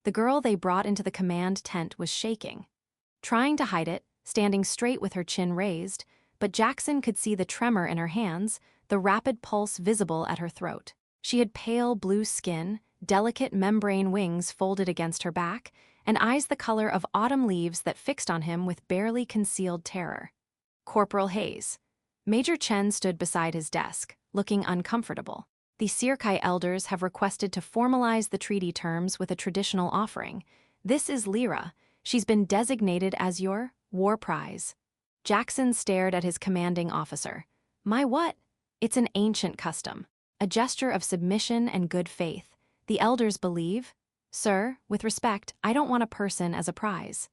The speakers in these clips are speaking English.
The girl they brought into the command tent was shaking. Trying to hide it, standing straight with her chin raised, but Jackson could see the tremor in her hands, the rapid pulse visible at her throat. She had pale blue skin, delicate membrane wings folded against her back, and eyes the color of autumn leaves that fixed on him with barely concealed terror. Corporal Hayes. Major Chen stood beside his desk, looking uncomfortable. The Syr'kai elders have requested to formalize the treaty terms with a traditional offering. This is Lira. She's been designated as your war prize. Jackson stared at his commanding officer. My what? It's an ancient custom, a gesture of submission and good faith. The elders believe. Sir, with respect, I don't want a person as a prize.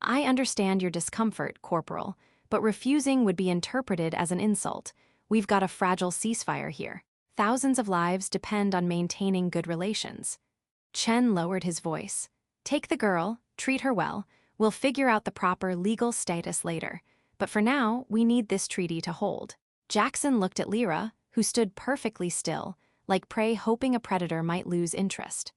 I understand your discomfort, Corporal, but refusing would be interpreted as an insult. We've got a fragile ceasefire here. Thousands of lives depend on maintaining good relations. Chen lowered his voice. Take the girl, treat her well. We'll figure out the proper legal status later. But for now, we need this treaty to hold. Jackson looked at Lira, who stood perfectly still, like prey hoping a predator might lose interest.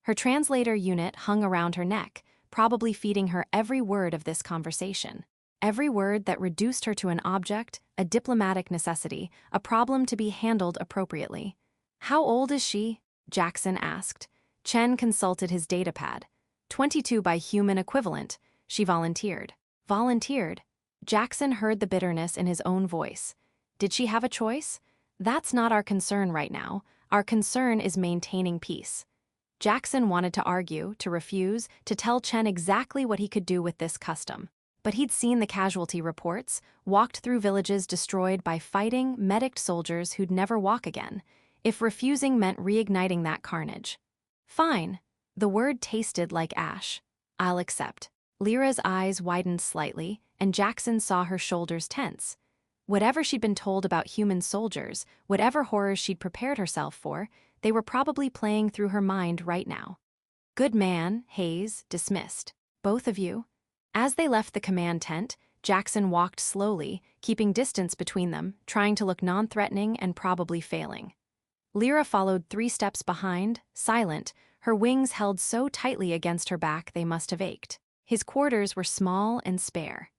Her translator unit hung around her neck, probably feeding her every word of this conversation. Every word that reduced her to an object, a diplomatic necessity, a problem to be handled appropriately. How old is she? Jackson asked. Chen consulted his datapad. 22 by human equivalent, she volunteered. Volunteered? Jackson heard the bitterness in his own voice. Did she have a choice? That's not our concern right now. Our concern is maintaining peace. Jackson wanted to argue, to refuse, to tell Chen exactly what he could do with this custom. But he'd seen the casualty reports, walked through villages destroyed by fighting, medicked soldiers who'd never walk again, if refusing meant reigniting that carnage. Fine. The word tasted like ash. I'll accept. Lyra's eyes widened slightly, and Jackson saw her shoulders tense. Whatever she'd been told about human soldiers, whatever horrors she'd prepared herself for, they were probably playing through her mind right now. Good man, Hayes, dismissed. Both of you. As they left the command tent, Jackson walked slowly, keeping distance between them, trying to look non-threatening and probably failing. Lira followed 3 steps behind, silent, her wings held so tightly against her back they must have ached. His quarters were small and spare.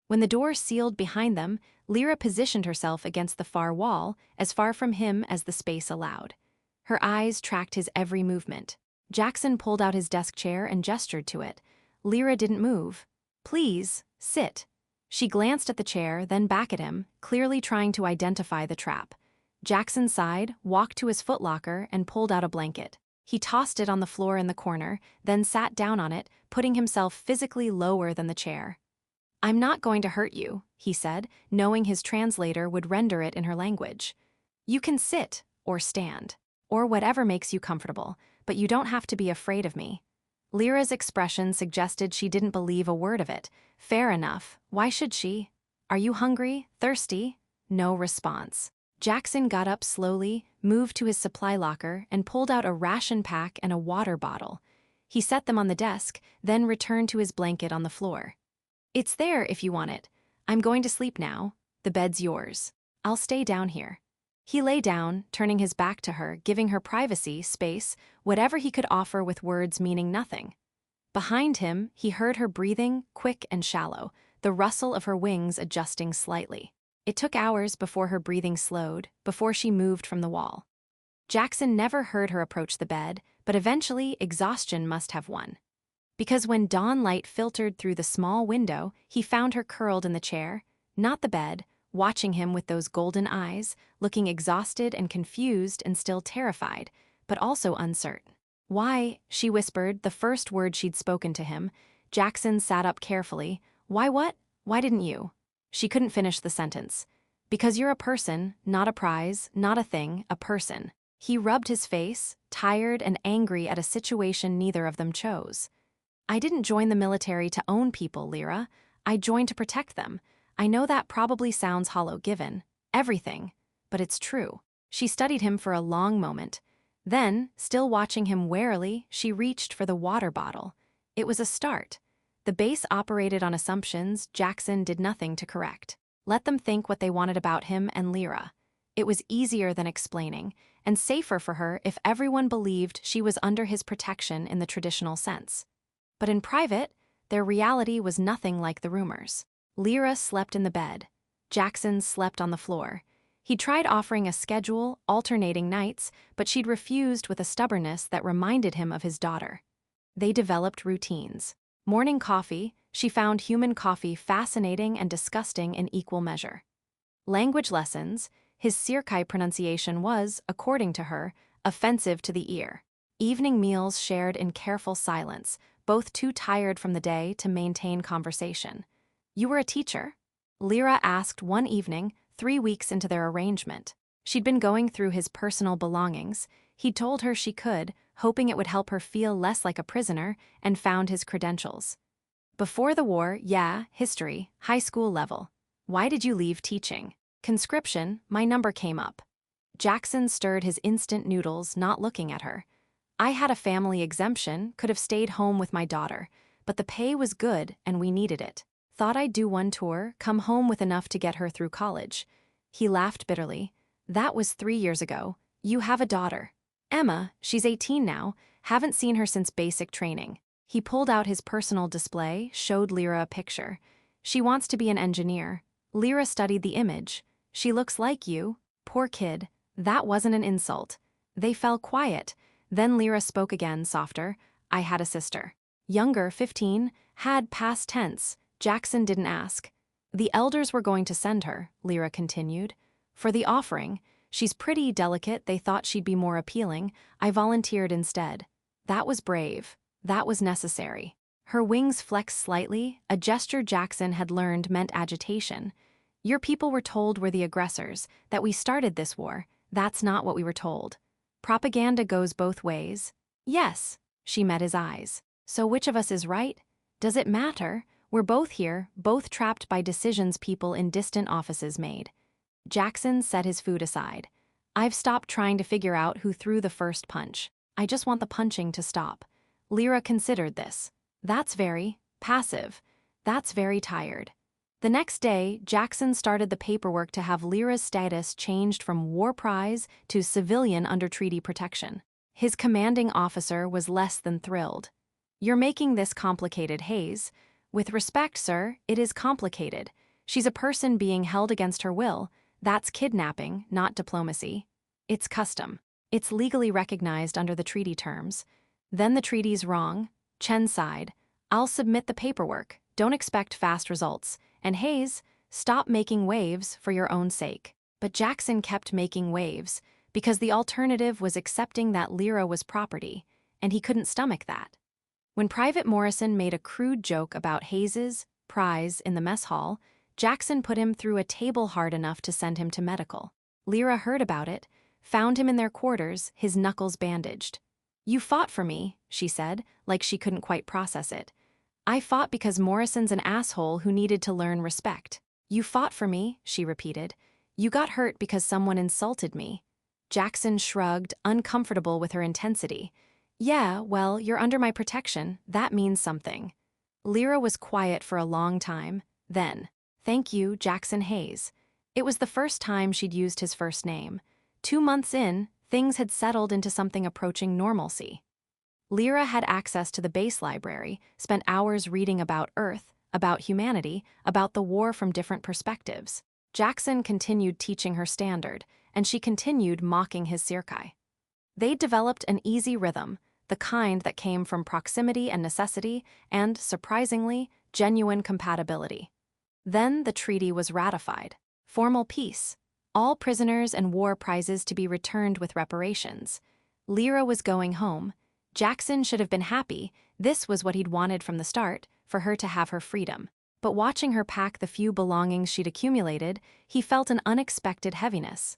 When the door sealed behind them, Lira positioned herself against the far wall, as far from him as the space allowed. Her eyes tracked his every movement. Jackson pulled out his desk chair and gestured to it. Lira didn't move. Please, sit. She glanced at the chair, then back at him, clearly trying to identify the trap. Jackson sighed, walked to his footlocker, and pulled out a blanket. He tossed it on the floor in the corner, then sat down on it, putting himself physically lower than the chair. I'm not going to hurt you, he said, knowing his translator would render it in her language. You can sit, or stand, or whatever makes you comfortable, but you don't have to be afraid of me. Lyra's expression suggested she didn't believe a word of it. Fair enough. Why should she? Are you hungry? Thirsty? No response. Jackson got up slowly, moved to his supply locker, and pulled out a ration pack and a water bottle. He set them on the desk, then returned to his blanket on the floor. It's there if you want it. I'm going to sleep now. The bed's yours. I'll stay down here. He lay down, turning his back to her, giving her privacy, space, whatever he could offer with words meaning nothing. Behind him, he heard her breathing, quick and shallow, the rustle of her wings adjusting slightly. It took hours before her breathing slowed, before she moved from the wall. Jackson never heard her approach the bed, but eventually exhaustion must have won. Because when dawn light filtered through the small window, he found her curled in the chair, not the bed, watching him with those golden eyes, looking exhausted and confused and still terrified, but also uncertain. Why, she whispered, the first word she'd spoken to him. Jackson sat up carefully. Why what? Why didn't you? She couldn't finish the sentence. Because you're a person, not a prize, not a thing, a person. He rubbed his face, tired and angry at a situation neither of them chose. I didn't join the military to own people, Lira. I joined to protect them. I know that probably sounds hollow given everything, but it's true. She studied him for a long moment. Then, still watching him warily, she reached for the water bottle. It was a start. The base operated on assumptions Jackson did nothing to correct. Let them think what they wanted about him and Lira. It was easier than explaining, and safer for her if everyone believed she was under his protection in the traditional sense. But in private, their reality was nothing like the rumors. Lira slept in the bed. Jackson slept on the floor. He tried offering a schedule, alternating nights, but she'd refused with a stubbornness that reminded him of his daughter. They developed routines. Morning coffee, she found human coffee fascinating and disgusting in equal measure. Language lessons, his Syr'kai pronunciation was, according to her, offensive to the ear. Evening meals shared in careful silence, both too tired from the day to maintain conversation. "You were a teacher?" Lira asked one evening, 3 weeks into their arrangement. She'd been going through his personal belongings. He'd told her she could, hoping it would help her feel less like a prisoner, and found his credentials. "Before the war, yeah, history, high school level." "Why did you leave teaching?" "Conscription, my number came up." Jackson stirred his instant noodles, not looking at her. "I had a family exemption, could have stayed home with my daughter, but the pay was good and we needed it. Thought I'd do one tour, come home with enough to get her through college." He laughed bitterly. "That was 3 years ago. You have a daughter." "Emma, she's 18 now, haven't seen her since basic training." He pulled out his personal display, showed Lira a picture. "She wants to be an engineer." Lira studied the image. "She looks like you." Poor kid. That wasn't an insult. They fell quiet. Then Lira spoke again, softer. "I had a sister. Younger, 15, had past tense." Jackson didn't ask. "The elders were going to send her," Lira continued. "For the offering. She's pretty delicate, they thought she'd be more appealing. I volunteered instead." That was brave. That was necessary. Her wings flexed slightly, a gesture Jackson had learned meant agitation. "Your people were told we're the aggressors, that we started this war. That's not what we were told. Propaganda goes both ways." "Yes." She met his eyes. "So which of us is right? Does it matter? We're both here, both trapped by decisions people in distant offices made." Jackson set his food aside. "I've stopped trying to figure out who threw the first punch. I just want the punching to stop." Lira considered this. "That's very passive. That's very tired." The next day, Jackson started the paperwork to have Lira's status changed from war prize to civilian under treaty protection. His commanding officer was less than thrilled. "You're making this complicated, Hayes." "With respect, sir, it is complicated. She's a person being held against her will. That's kidnapping, not diplomacy. It's custom. It's legally recognized under the treaty terms." "Then the treaty's wrong." Chen sighed. "I'll submit the paperwork. Don't expect fast results. And Hayes, stop making waves for your own sake." But Jackson kept making waves, because the alternative was accepting that Lira was property, and he couldn't stomach that. When Private Morrison made a crude joke about Hayes's prize in the mess hall, Jackson put him through a table hard enough to send him to medical. Lira heard about it, found him in their quarters, his knuckles bandaged. "You fought for me," she said, like she couldn't quite process it. "I fought because Morrison's an asshole who needed to learn respect." "You fought for me," she repeated. "You got hurt because someone insulted me." Jackson shrugged, uncomfortable with her intensity. "Yeah, well, you're under my protection. That means something." Lira was quiet for a long time. Then, "Thank you, Jackson Hayes." It was the first time she'd used his first name. 2 months in, things had settled into something approaching normalcy. Lira had access to the base library, spent hours reading about Earth, about humanity, about the war from different perspectives. Jackson continued teaching her standard, and she continued mocking his Syr'kai. They'd developed an easy rhythm, the kind that came from proximity and necessity, and, surprisingly, genuine compatibility. Then the treaty was ratified. Formal peace. All prisoners and war prizes to be returned with reparations. Lira was going home. Jackson should have been happy. This was what he'd wanted from the start, for her to have her freedom. But watching her pack the few belongings she'd accumulated, he felt an unexpected heaviness.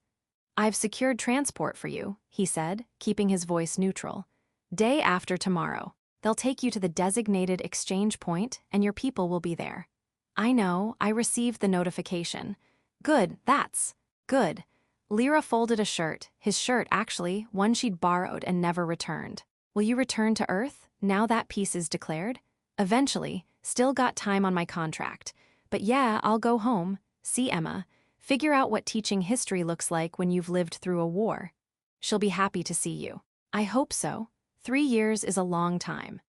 "I've secured transport for you," he said, keeping his voice neutral. "Day after tomorrow. They'll take you to the designated exchange point, and your people will be there." "I know, I received the notification." "Good, that's good." Lira folded a shirt, his shirt actually, one she'd borrowed and never returned. "Will you return to Earth, now that peace is declared?" "Eventually, still got time on my contract. But yeah, I'll go home. See Emma. Figure out what teaching history looks like when you've lived through a war. She'll be happy to see you. I hope so. 3 years is a long time.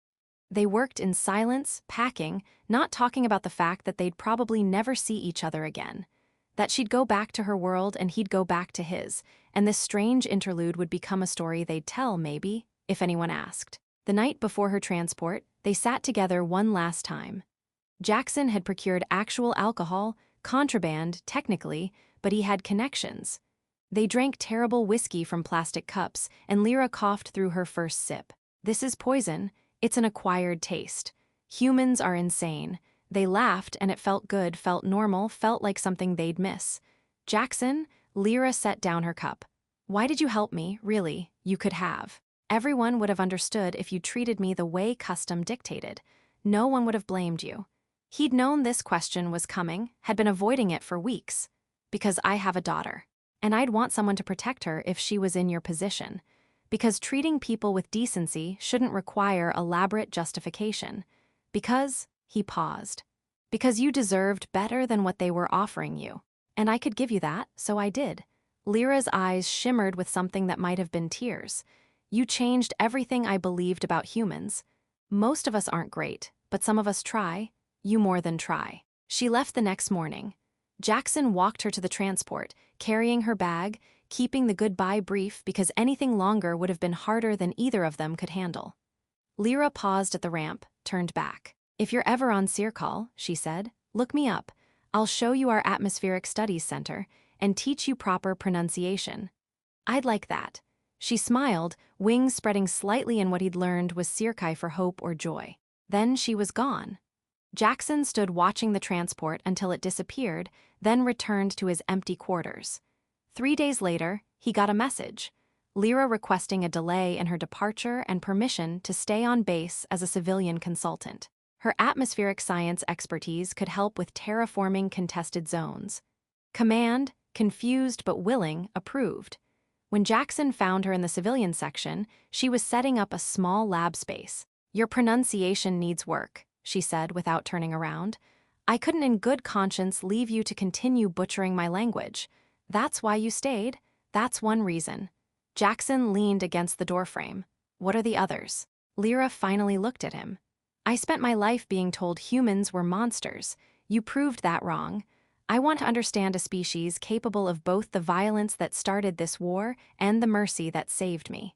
They worked in silence, packing, not talking about the fact that they'd probably never see each other again. That she'd go back to her world and he'd go back to his, and this strange interlude would become a story they'd tell, maybe, if anyone asked. The night before her transport, they sat together one last time. Jackson had procured actual alcohol, contraband, technically, but he had connections. They drank terrible whiskey from plastic cups, and Lira coughed through her first sip. This is poison. It's an acquired taste. Humans are insane. They laughed, and it felt good, felt normal, felt like something they'd miss. Jackson, Lira set down her cup. Why did you help me, really? You could have. Everyone would have understood if you treated me the way custom dictated. No one would have blamed you. He'd known this question was coming, had been avoiding it for weeks. Because I have a daughter. And I'd want someone to protect her if she was in your position. Because treating people with decency shouldn't require elaborate justification. Because, he paused. Because you deserved better than what they were offering you. And I could give you that, so I did. Lyra's eyes shimmered with something that might have been tears. You changed everything I believed about humans. Most of us aren't great, but some of us try. You more than try. She left the next morning. Jackson walked her to the transport, carrying her bag, keeping the goodbye brief because anything longer would have been harder than either of them could handle. Lira paused at the ramp, turned back. If you're ever on Syr'kai, she said, look me up. I'll show you our Atmospheric Studies Center and teach you proper pronunciation. I'd like that. She smiled, wings spreading slightly in what he'd learned was Syr'kai for hope or joy. Then she was gone. Jackson stood watching the transport until it disappeared, then returned to his empty quarters. 3 days later, he got a message. Lira requesting a delay in her departure and permission to stay on base as a civilian consultant. Her atmospheric science expertise could help with terraforming contested zones. Command, confused but willing, approved. When Jackson found her in the civilian section, she was setting up a small lab space. Your pronunciation needs work, she said without turning around. I couldn't in good conscience leave you to continue butchering my language. That's why you stayed. That's one reason. Jackson leaned against the doorframe. What are the others? Lira finally looked at him. I spent my life being told humans were monsters. You proved that wrong. I want to understand a species capable of both the violence that started this war and the mercy that saved me.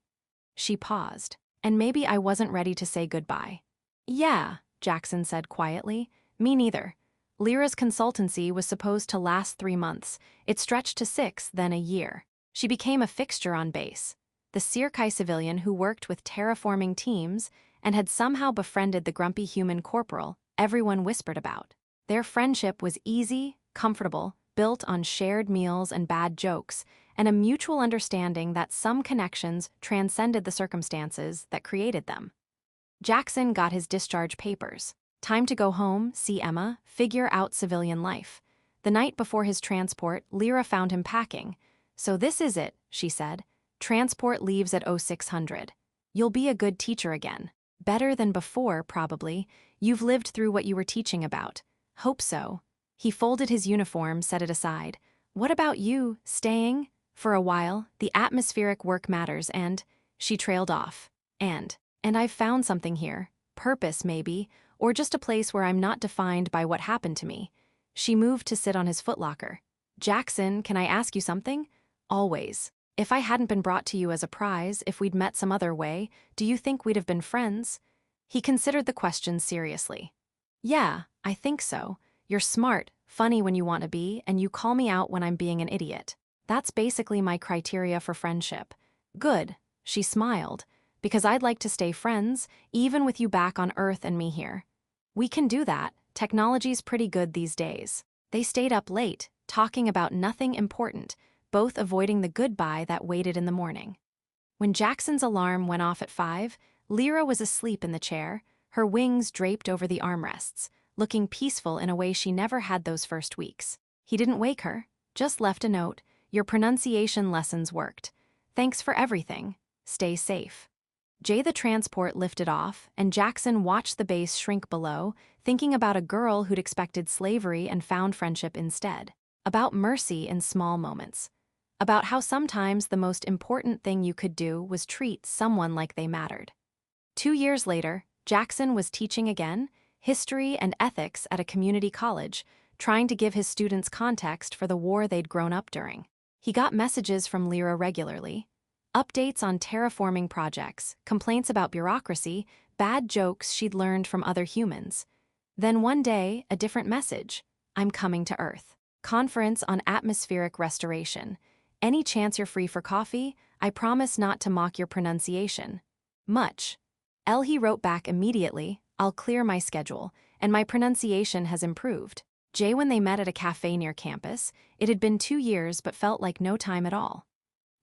She paused, and maybe I wasn't ready to say goodbye. Yeah, Jackson said quietly. Me neither. Lyra's consultancy was supposed to last 3 months. It stretched to 6, then a year. She became a fixture on base. The Syr'kai civilian who worked with terraforming teams and had somehow befriended the grumpy human corporal everyone whispered about. Their friendship was easy, comfortable, built on shared meals and bad jokes, and a mutual understanding that some connections transcended the circumstances that created them. Jackson got his discharge papers. Time to go home, see Emma, figure out civilian life. The night before his transport, Lira found him packing. So this is it, she said. Transport leaves at 0600. You'll be a good teacher again. Better than before, probably. You've lived through what you were teaching about. Hope so. He folded his uniform, set it aside. What about you, staying? For a while, the atmospheric work matters and... She trailed off. And I've found something here. Purpose, maybe, or just a place where I'm not defined by what happened to me. She moved to sit on his footlocker. Jackson, can I ask you something? Always. If I hadn't been brought to you as a prize, if we'd met some other way, do you think we'd have been friends? He considered the question seriously. Yeah, I think so. You're smart, funny when you want to be, and you call me out when I'm being an idiot. That's basically my criteria for friendship. Good, she smiled, because I'd like to stay friends, even with you back on Earth and me here. We can do that. Technology's pretty good these days. They stayed up late, talking about nothing important, both avoiding the goodbye that waited in the morning. When Jackson's alarm went off at 5, Lira was asleep in the chair, her wings draped over the armrests, looking peaceful in a way she never had those first weeks. He didn't wake her, just left a note. Your pronunciation lessons worked. Thanks for everything. Stay safe. The transport lifted off, and Jackson watched the base shrink below, thinking about a girl who'd expected slavery and found friendship instead. about mercy in small moments, about how sometimes the most important thing you could do was treat someone like they mattered. 2 years later, Jackson was teaching again, history and ethics at a community college, trying to give his students context for the war they'd grown up during. He got messages from Lira regularly, updates on terraforming projects, complaints about bureaucracy, bad jokes she'd learned from other humans. Then one day, a different message: I'm coming to Earth. Conference on atmospheric restoration. Any chance you're free for coffee? I promise not to mock your pronunciation. Much. He wrote back immediately, I'll clear my schedule, and my pronunciation has improved. When they met at a cafe near campus, it had been 2 years but felt like no time at all.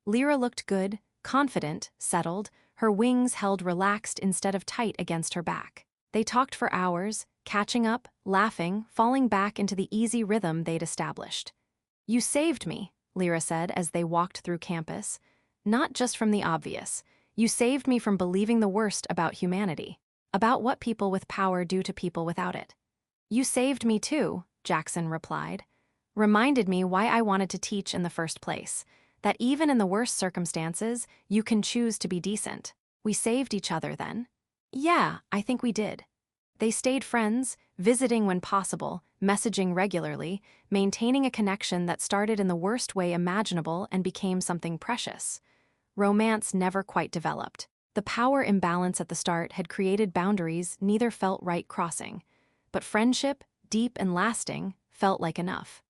Lira looked good, confident, settled, her wings held relaxed instead of tight against her back. They talked for hours, catching up, laughing, falling back into the easy rhythm they'd established. You saved me, Lira said as they walked through campus. Not just from the obvious. You saved me from believing the worst about humanity, about what people with power do to people without it. You saved me too, Jackson replied. Reminded me why I wanted to teach in the first place, that even in the worst circumstances, you can choose to be decent. We saved each other then. Yeah, I think we did. They stayed friends, visiting when possible, messaging regularly, maintaining a connection that started in the worst way imaginable and became something precious. Romance never quite developed. The power imbalance at the start had created boundaries neither felt right crossing. But friendship, deep and lasting, felt like enough.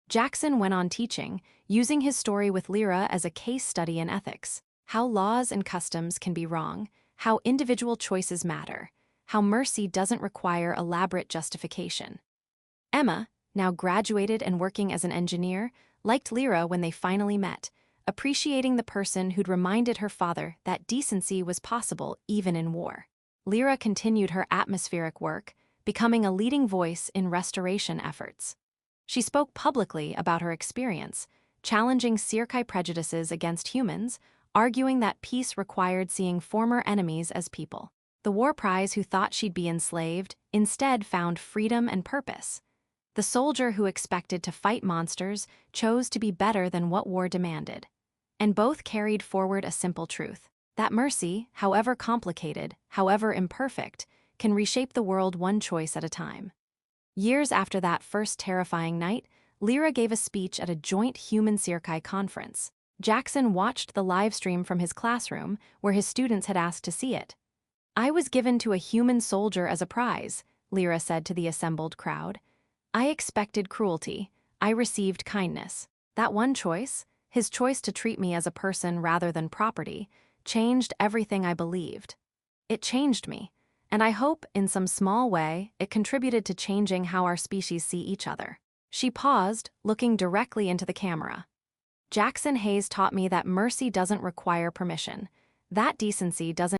Jackson went on teaching, using his story with Lira as a case study in ethics. How laws and customs can be wrong, how individual choices matter, how mercy doesn't require elaborate justification. Emma, now graduated and working as an engineer, liked Lira when they finally met, appreciating the person who'd reminded her father that decency was possible even in war. Lira continued her atmospheric work, becoming a leading voice in restoration efforts. She spoke publicly about her experience, challenging Syr'kai prejudices against humans, arguing that peace required seeing former enemies as people. The war prize who thought she'd be enslaved instead found freedom and purpose. The soldier who expected to fight monsters chose to be better than what war demanded. And both carried forward a simple truth: that mercy, however complicated, however imperfect, can reshape the world one choice at a time. Years after that first terrifying night, Lira gave a speech at a joint human Syr'kai conference. Jackson watched the live stream from his classroom, where his students had asked to see it. I was given to a human soldier as a prize, Lira said to the assembled crowd. I expected cruelty. I received kindness. That one choice, his choice to treat me as a person rather than property, changed everything I believed. It changed me, and I hope, in some small way, it contributed to changing how our species see each other. She paused, looking directly into the camera. Jackson Hayes taught me that mercy doesn't require permission, that decency doesn't